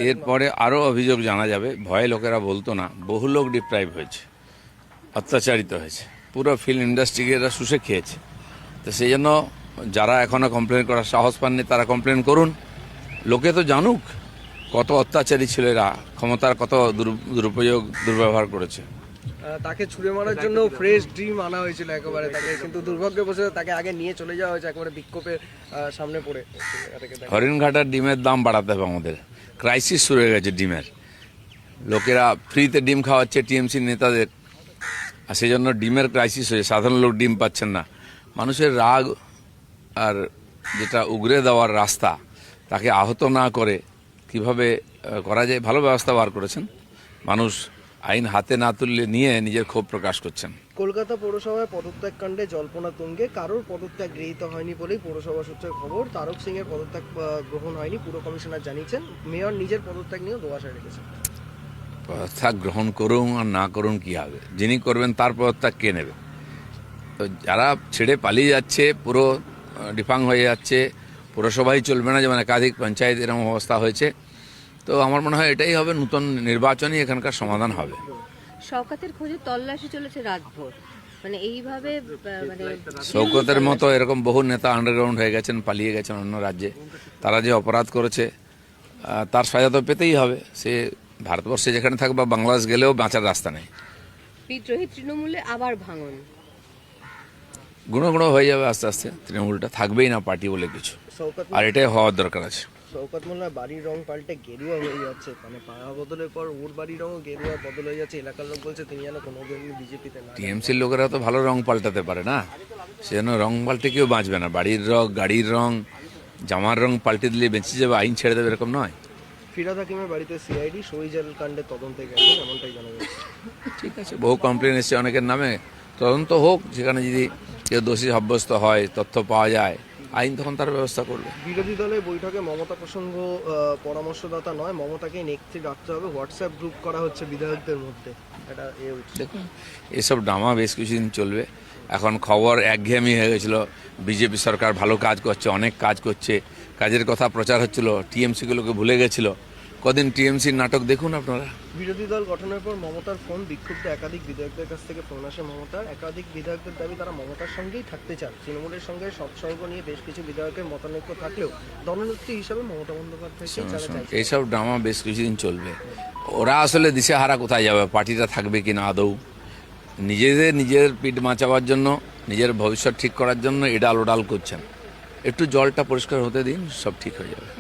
এরপরে আরও অভিযোগ জানা যাবে, ভয়ে লোকেরা বলতো না, বহু লোক ডিপ্রাইভ হয়েছে, অত্যাচারিত হয়েছে, পুরো ফিল্ম ইন্ডাস্ট্রিকে এরা শুষে খেয়েছে। তো সেই জন্য যারা এখনও কমপ্লেন করার সাহস পাননি তারা কমপ্লেন করুন, লোকে তো জানুক কত অত্যাচারী ছিল এরা, ক্ষমতার কত দুরুপযোগ দুর্ব্যবহার করেছে। তাকে ছুড়ে মারার জন্য ফ্রেশ ড্রিম আনা হয়েছিল একেবারে তাকে, কিন্তু দুর্ভাগ্যবশত তাকে আগে নিয়ে চলে যাওয়া হয়েছে একেবারে বিক্ষোভের সামনে পড়ে। হরিণঘাটার ডিমের দাম বাড়াতে হবে আমাদের, ক্রাইসিস শুরু হয়ে গেছে ডিমের। লোকেরা ফ্রিতে ডিম খাওয়াচ্ছে টিএমসি নেতাদের, আর সেই জন্য ডিমের ক্রাইসিস হয়েছে, সাধারণ লোক ডিম পাচ্ছেন না। মানুষের রাগ আর যেটা উগরে দেওয়ার রাস্তা, তাকে আহত না করে কিভাবে করা যায়, ভালো ব্যবস্থা বার করেছেন। মানুষ আইন হাতে না তুললে নিয়ে নিজের ক্ষোভ প্রকাশ করছেন। কলকাতা পৌরসভায় পদত্যাগ কাণ্ডে জল্পনা তুঙ্গে, কারোর পদত্যাগ গৃহীত হয়নি বলেই পৌরসভা সূত্রের খবর। তারক সিং এর পদত্যাগ গ্রহণ হয়নি, পুর কমিশনার জানিয়েছেন। মেয়র নিজের পদত্যাগ নিয়েও দোয়াশা রেখেছেন। পদত্যাগ গ্রহণ করুন আর না করুন কি হবে, যিনি করবেন তার পদত্যাগ কে নেবে? তো যারা ছেড়ে পালিয়ে যাচ্ছে, পুরো ডিফাং হয়ে যাচ্ছে, পুরসভাই চলবে না, যেমন একাধিক পঞ্চায়েত এরকম অবস্থা হয়েছে। তো আমার মনে হয় এটাই হবে, নতুন নির্বাচনই এখানকার সমাধান হবে। শওকতের খোঁজে তল্লাশি চলেছে রাতভর, মানে এইভাবে মানে শওকতের মতো এরকম বহু নেতা আন্ডারগ্রাউন্ড হয়ে গেছেন, পালিয়ে গেছেন অন্য রাজ্যে। তারা যে অপরাধ করেছে তার সাজা তো পেতেই হবে। সে ভারতবর্ষে যেখানে থাকবে বা বাংলাদেশ গেলেও বাঁচার রাস্তা নেই। বিদ্রোহী তৃণমূলে আবার ভাঙন, গুঁড়ো গুঁড়ো হয়ে যাবে আস্তে আস্তে, তৃণমূলটা থাকবেই না পার্টি বলে কিছু, আর এটাই হওয়ার দরকার আছে। শওকত মোল্লার বাড়ির রং পাল্টে গেরুয়া হয়ে যাচ্ছে, মানে পাড়া বদলের পর ওর বাড়ির রঙও গেরুয়া বদল হয়ে যাচ্ছে। এলাকার লোক বলছে তিনি যেন কোনোদিন বিজেপিতে না। টিএমসির লোকেরা তো ভালো রং পাল্টাতে পারে না, সেজন্য রং পাল্টে কেউ বাঁচবে না। বাড়ির রং, গাড়ির রং, জামার রং পাল্টে দিলে বেঁচে যাবে, আইন ছেড়ে দেবে, এরকম নয়। ফিরহাদ হাকিমের বাড়িতে সিআইডি সহিজাল কাণ্ডে তদন্তে গেছেন, এমনটাই জানা যাচ্ছে। ঠিক আছে, বহু কমপ্লেন এসছে অনেকের নামে, তদন্ত হোক। যেখানে যদি কেউ দোষী সাব্যস্ত হয়, তথ্য পাওয়া যায়, আইন তখন তার ব্যবস্থা করবে। বিরোধী দলের বৈঠকে মমতা প্রসঙ্গ পরামর্শদাতা নয়, মমতাকে নেতৃত্বে রাখতে হবে। হোয়াটসঅ্যাপ গ্রুপ করা হচ্ছে বিধায়কদের মধ্যে, এটা দেখুন এসব ড্রামা বেশ কিছুদিন চলবে। এখন খবর একঘেয়েমি হয়ে গেছিল, বিজেপি সরকার ভালো কাজ করছে, অনেক কাজ করছে, কাজের কথা প্রচার হচ্ছিল, টিএমসিগুলোকে ভুলে গেছিল। কদিন টিএমসির নাটক দেখুন আপনারা। বিরোধী দল গঠনের পর মমতার ফোন বিক্ষুব্ধ একাধিক বিধায়কদের কাছ থেকে ফোন আসে মমতার। একাধিক বিধায়কদের দাবি তারা মমতার সঙ্গেই থাকতে চান। তৃণমূলের সঙ্গে সৎসঙ্গ নিয়ে বেশ কিছু বিধায়কের মতানৈক্য থাকলেও দলনেত্রী হিসাবে মমতা বন্দ্যোপাধ্যায়কে তারা চাইছেন। এইসব ড্রামা বেশ কিছুদিন চলবে। ওরা আসলে দিশেহারা কোথায় যাবে, পার্টিটা থাকবে কিনা আদৌ, নিজের পিঠ বাঁচাবার জন্য, নিজের ভবিষ্যৎ ঠিক করার জন্য এডাল ওডাল করছেন। একটু জলটা পরিষ্কার হতে দিন, সব ঠিক হয়ে যাবে।